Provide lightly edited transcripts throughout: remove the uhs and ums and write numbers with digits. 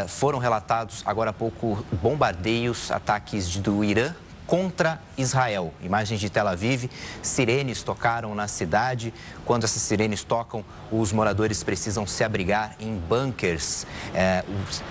Foram relatados agora há pouco bombardeios, ataques do Irã contra Israel. Imagens de Tel Aviv, sirenes tocaram na cidade. Quando essas sirenes tocam, os moradores precisam se abrigar em bunkers.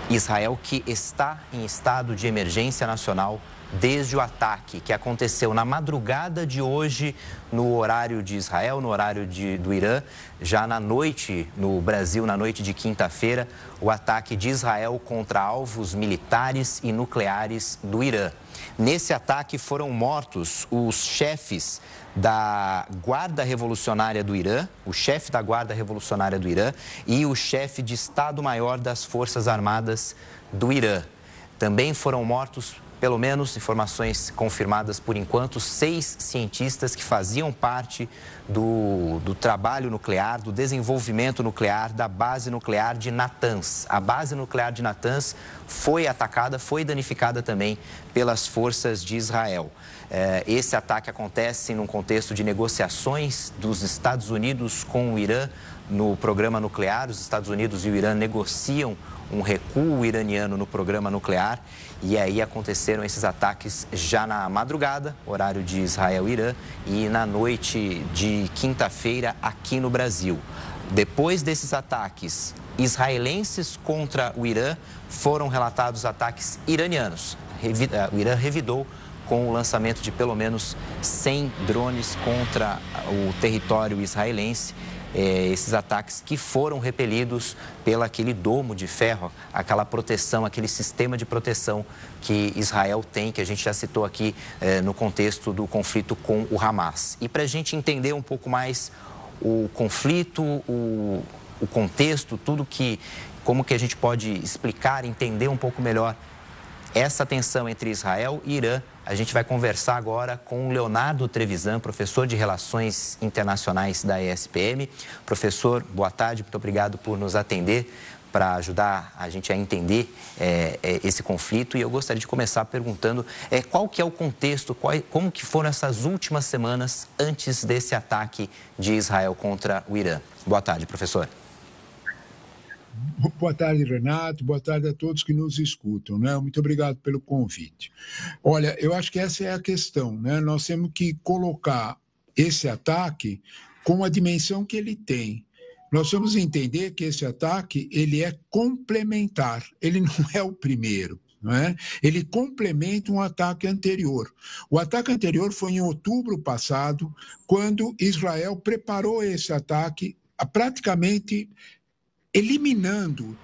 Israel que está em estado de emergência nacional desde o ataque que aconteceu na madrugada de hoje no horário de Israel, no horário do Irã, já na noite no Brasil, na noite de quinta-feira, o ataque de Israel contra alvos militares e nucleares do Irã. Nesse ataque foram mortos os chefes da Guarda Revolucionária do Irã, o chefe da Guarda Revolucionária do Irã e o chefe de Estado-Maior das Forças Armadas do Irã. Também foram mortos, pelo menos, informações confirmadas por enquanto, 6 cientistas que faziam parte do trabalho nuclear, do desenvolvimento nuclear, da base nuclear de Natanz. A base nuclear de Natanz foi atacada, foi danificada também pelas forças de Israel. Esse ataque acontece num contexto de negociações dos Estados Unidos com o Irã no programa nuclear. Os Estados Unidos e o Irã negociam um recuo iraniano no programa nuclear e aí aconteceram esses ataques já na madrugada, horário de Israel e Irã, e na noite de quinta-feira aqui no Brasil. Depois desses ataques israelenses contra o Irã, foram relatados ataques iranianos. O Irã revidou com o lançamento de pelo menos 100 drones contra o território israelense. Esses ataques que foram repelidos pelo aquele domo de ferro, aquela proteção, aquele sistema de proteção que Israel tem, que a gente já citou aqui no contexto do conflito com o Hamas. E para a gente entender um pouco mais o conflito, o contexto, como que a gente pode explicar, entender um pouco melhor essa tensão entre Israel e Irã, a gente vai conversar agora com o Leonardo Trevisan, professor de Relações Internacionais da ESPM. Professor, boa tarde, muito obrigado por nos atender, para ajudar a gente a entender esse conflito. E eu gostaria de começar perguntando qual que é o contexto, como que foram essas últimas semanas antes desse ataque de Israel contra o Irã. Boa tarde, professor. Boa tarde, Renato. Boa tarde a todos que nos escutam, né? Muito obrigado pelo convite. Olha, eu acho que essa é a questão, né? Nós temos que colocar esse ataque com a dimensão que ele tem. Nós temos que entender que esse ataque, ele é complementar, ele não é o primeiro. Não é? Ele complementa um ataque anterior. O ataque anterior foi em outubro passado, quando Israel preparou esse ataque praticamente eliminando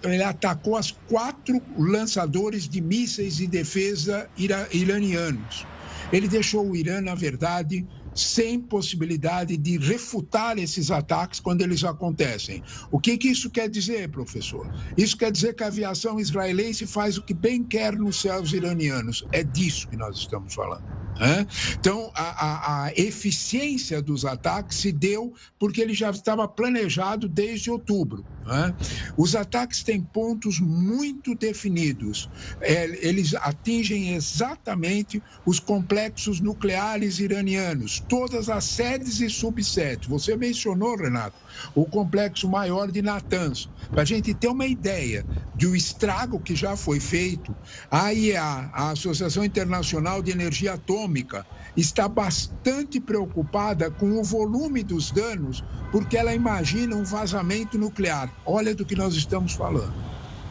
ele atacou as 4 lançadores de mísseis de defesa iranianos. Ele deixou o Irã, na verdade, sem possibilidade de refutar esses ataques quando eles acontecem. O que isso quer dizer, professor? Isso quer dizer que a aviação israelense faz o que bem quer nos céus iranianos. É disso que nós estamos falando. Né? Então, a eficiência dos ataques se deu porque ele já estava planejado desde outubro. Né? Os ataques têm pontos muito definidos. Eles atingem exatamente os complexos nucleares iranianos, todas as sedes e subsedes. Você mencionou, Renato, o complexo maior de Natanz. Para a gente ter uma ideia do estrago que já foi feito, a AIEA, a Associação Internacional de Energia Atômica, está bastante preocupada com o volume dos danos, porque ela imagina um vazamento nuclear. Olha do que nós estamos falando.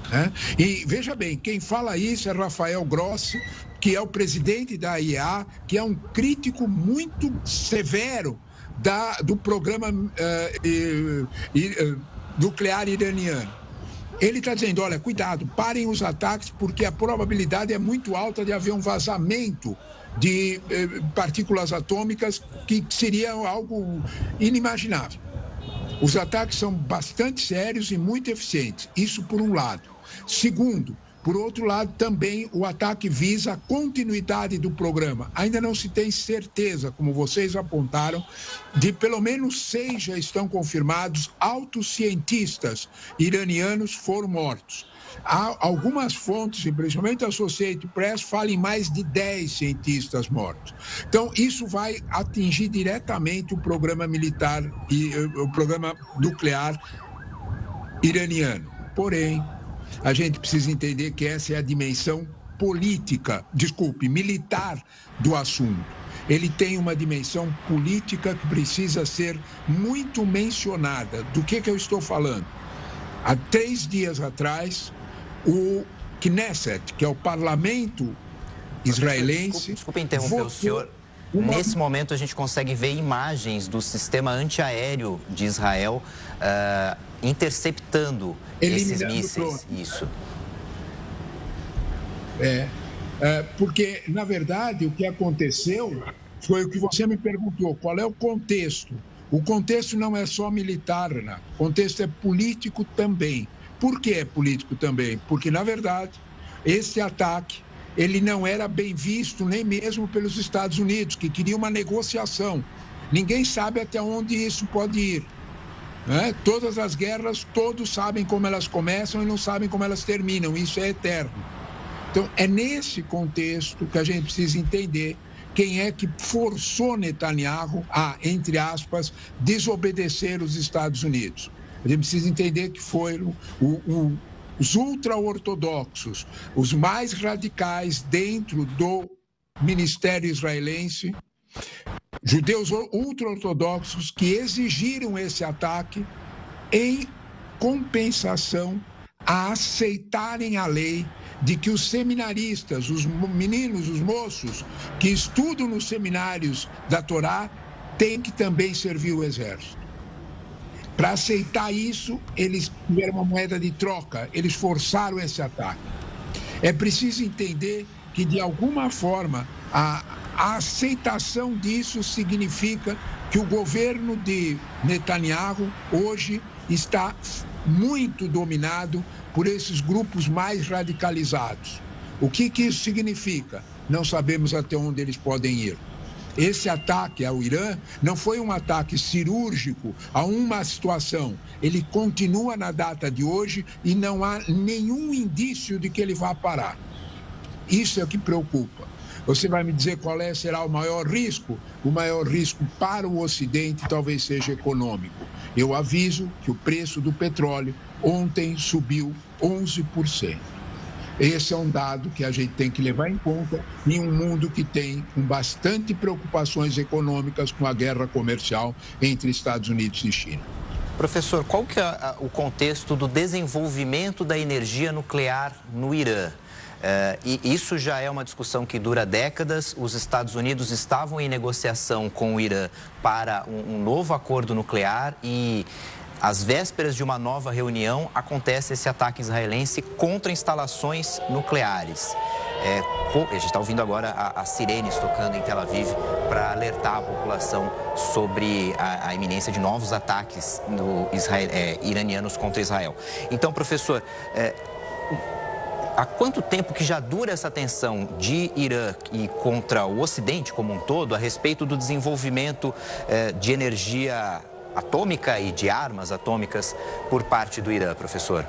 Né? E veja bem, quem fala isso é Rafael Grossi, que é o presidente da AIEA, que é um crítico muito severo do programa nuclear iraniano. Ele está dizendo, olha, cuidado, parem os ataques, porque a probabilidade é muito alta de haver um vazamento de partículas atômicas que seria algo inimaginável. Os ataques são bastante sérios e muito eficientes, isso por um lado. Segundo, por outro lado, também o ataque visa a continuidade do programa. Ainda não se tem certeza, como vocês apontaram, de pelo menos 6 já estão confirmados, altos cientistas iranianos foram mortos. Há algumas fontes, principalmente a Associated Press, falam em mais de 10 cientistas mortos. Então, isso vai atingir diretamente o programa militar e o programa nuclear iraniano. Porém, a gente precisa entender que essa é a dimensão militar do assunto. Ele tem uma dimensão política que precisa ser muito mencionada. Do que eu estou falando? Há 3 dias atrás, o Knesset, que é o parlamento israelense... Desculpa interromper o senhor. Nesse momento, a gente consegue ver imagens do sistema antiaéreo de Israel interceptando esses mísseis. Isso. Porque, na verdade, o que aconteceu foi o que você me perguntou, qual é o contexto? O contexto não é só militar, Renato, o contexto é político também. Por que é político também? Porque, na verdade, esse ataque, ele não era bem visto nem mesmo pelos Estados Unidos, que queria uma negociação. Ninguém sabe até onde isso pode ir. Né? Todas as guerras, todos sabem como elas começam e não sabem como elas terminam. Isso é eterno. Então, é nesse contexto que a gente precisa entender quem é que forçou Netanyahu a, entre aspas, desobedecer os Estados Unidos. A gente precisa entender que foram os ultra-ortodoxos, os mais radicais dentro do ministério israelense, judeus ultra-ortodoxos que exigiram esse ataque em compensação a aceitarem a lei de que os seminaristas, os meninos, os moços que estudam nos seminários da Torá têm que também servir o exército. Para aceitar isso, eles tiveram uma moeda de troca, eles forçaram esse ataque. É preciso entender que, de alguma forma, a aceitação disso significa que o governo de Netanyahu hoje está muito dominado por esses grupos mais radicalizados. O que isso significa? Não sabemos até onde eles podem ir. Esse ataque ao Irã não foi um ataque cirúrgico a uma situação. Ele continua na data de hoje e não há nenhum indício de que ele vá parar. Isso é o que preocupa. Você vai me dizer qual será o maior risco? O maior risco para o Ocidente talvez seja econômico. Eu aviso que o preço do petróleo ontem subiu 11%. Esse é um dado que a gente tem que levar em conta em um mundo que tem bastante preocupações econômicas com a guerra comercial entre Estados Unidos e China. Professor, qual que é o contexto do desenvolvimento da energia nuclear no Irã? E isso já é uma discussão que dura décadas. Os Estados Unidos estavam em negociação com o Irã para um novo acordo nuclear e, às vésperas de uma nova reunião, acontece esse ataque israelense contra instalações nucleares. A gente está ouvindo agora as sirenes tocando em Tel Aviv para alertar a população sobre a iminência de novos ataques iranianos contra Israel. Então, professor, há quanto tempo que já dura essa tensão de Irã e contra o Ocidente como um todo a respeito do desenvolvimento de energia atômica e de armas atômicas por parte do Irã, professor?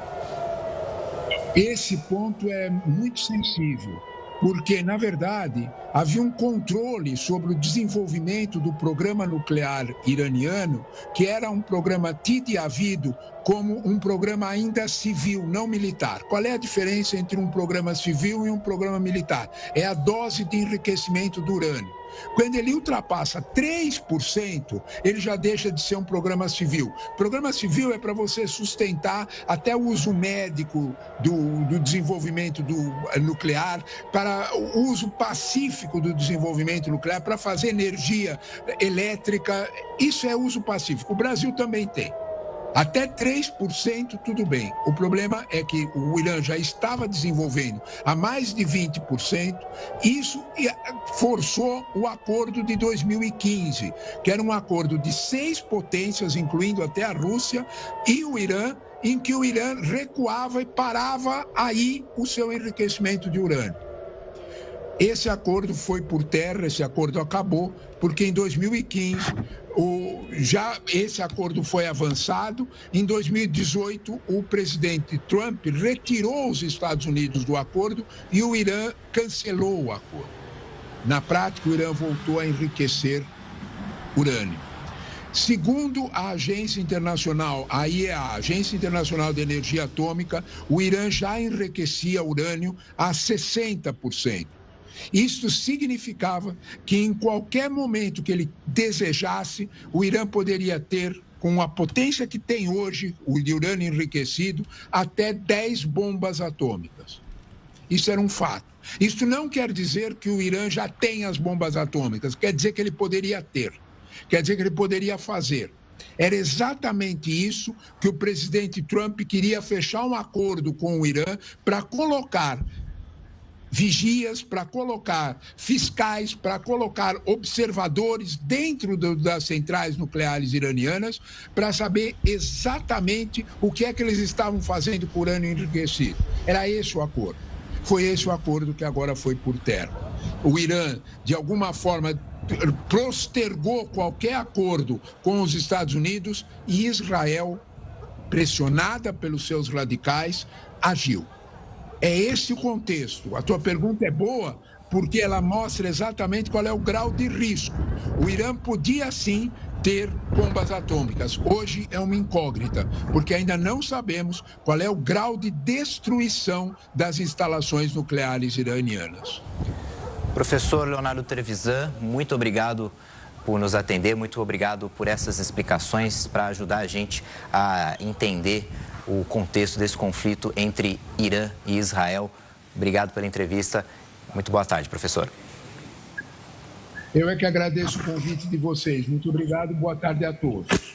Esse ponto é muito sensível, porque, na verdade, havia um controle sobre o desenvolvimento do programa nuclear iraniano, que era um programa tido e havido como um programa ainda civil, não militar. Qual é a diferença entre um programa civil e um programa militar? É a dose de enriquecimento do urânio. Quando ele ultrapassa 3%, ele já deixa de ser um programa civil. Programa civil é para você sustentar até o uso médico do desenvolvimento do nuclear, para o uso pacífico do desenvolvimento nuclear, para fazer energia elétrica. Isso é uso pacífico. O Brasil também tem. Até 3%, tudo bem. O problema é que o Irã já estava desenvolvendo a mais de 20%. Isso forçou o acordo de 2015, que era um acordo de 6 potências, incluindo até a Rússia, e o Irã, em que o Irã recuava e parava aí o seu enriquecimento de urânio. Esse acordo foi por terra, esse acordo acabou, porque em 2015 esse acordo foi avançado. Em 2018, o presidente Trump retirou os Estados Unidos do acordo e o Irã cancelou o acordo. Na prática, o Irã voltou a enriquecer urânio. Segundo a Agência Internacional, a IEA, a Agência Internacional de Energia Atômica, o Irã já enriquecia urânio a 60%. Isso significava que em qualquer momento que ele desejasse, o Irã poderia ter, com a potência que tem hoje, o de urânio enriquecido, até 10 bombas atômicas. Isso era um fato. Isso não quer dizer que o Irã já tem as bombas atômicas, quer dizer que ele poderia ter, quer dizer que ele poderia fazer. Era exatamente isso que o presidente Trump queria, fechar um acordo com o Irã para colocar vigias, para colocar fiscais, para colocar observadores dentro das centrais nucleares iranianas, para saber exatamente o que é que eles estavam fazendo com o urânio enriquecido. Era esse o acordo. Foi esse o acordo que agora foi por terra. O Irã, de alguma forma, postergou qualquer acordo com os Estados Unidos e Israel, pressionada pelos seus radicais, agiu. É esse o contexto. A tua pergunta é boa porque ela mostra exatamente qual é o grau de risco. O Irã podia, sim, ter bombas atômicas. Hoje é uma incógnita, porque ainda não sabemos qual é o grau de destruição das instalações nucleares iranianas. Professor Leonardo Trevisan, muito obrigado por nos atender, muito obrigado por essas explicações para ajudar a gente a entender o contexto desse conflito entre Irã e Israel. Obrigado pela entrevista. Muito boa tarde, professor. Eu é que agradeço o convite de vocês. Muito obrigado. Boa tarde a todos.